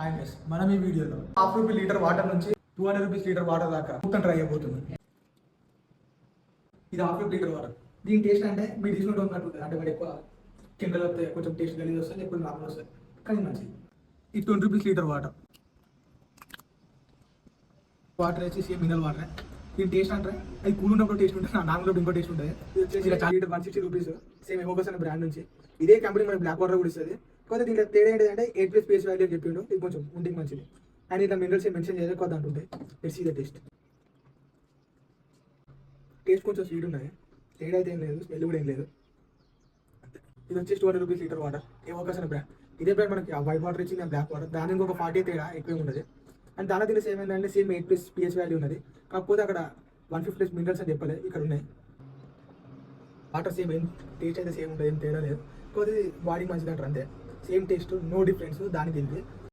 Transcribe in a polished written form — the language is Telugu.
హాయ్ గైస్, మనం ఈ వీడియోలో ₹1/2 లీటర్ వాటర్ నుంచి ₹200 లీటర్ వాటర్ దాకా మొత్తం ట్రై అయిపోతుంది. ఇది ₹1/2 లీటర్ వాటర్. దీని టేస్ట్ అంటే మీరు తీసుకుంటూ ఉన్నట్టు ఉంటుంది. అంటే వాడు ఎక్కువ కెమికల్ వస్తే కొంచెం టేస్ట్ గలీజ్ వస్తుంది, ఎక్కువ నార్మల్ వస్తుంది, కానీ మంచిది. ఈ ₹20 లీటర్ వాటర్ వేసి సేమ్ మినరల్ వాటర్. దీని టేస్ట్ అంటే అది కూల్ ఉన్నప్పుడు టేస్ట్ ఉంటుంది, నార్మల్ ఇంకో టేస్ట్ ఉంటుంది. ఇది వచ్చేసి ఇలా లీటర్ ₹160 సేమ్ ఎమోగస్ అనే బ్రాండ్ నుంచి. ఇదే కంపెనీ మన బ్లాక్ వాటర్ కూడా ఇస్తుంది. కాకపోతే దీంట్లో తేడా ఏంటంటే 8+ పేస్ వాల్యూ అని చెప్పిండు. ఇది కొంచెం ఉంటే మంచిది. అండ్ ఇట్లా మినరల్స్ మెన్షన్ చేయలేదు, కొద్ది అంటుంటాయి. Let's see the taste. Taste కొంచెం స్వీట్ ఉన్నాయి, తేడా అయితే ఏం లేదు, స్మెల్ కూడా ఏం లేదు. ఇది వచ్చేసి ₹200 లీటర్ వాటర్, ఎమోగస్ అనే బ్రాండ్. ఇదే బ్రాండ్ మనకి వైట్ వాటర్ ఇచ్చింది, బ్లాక్ వాటర్. దాని ఇంకొక 40 తేడా ఎక్కువ ఉండదు. అండ్ దాని దీని సేమ్ ఏంటంటే సేమ్ 8+ PS వాల్యూ ఉన్నది. కాకపోతే అక్కడ 150+ మినరల్స్ అని చెప్పలేదు, ఇక్కడ ఉన్నాయి. వాటర్ సేమ్, ఏం టేస్ట్ అయితే సేమ్ ఉంటుంది, ఏం తేడా లేదు. కాకపోతే బాడీ మంచిది అంటారు అంతే. సేమ్ టేస్ట్, నో డిఫరెన్స్ దాని దీనికి.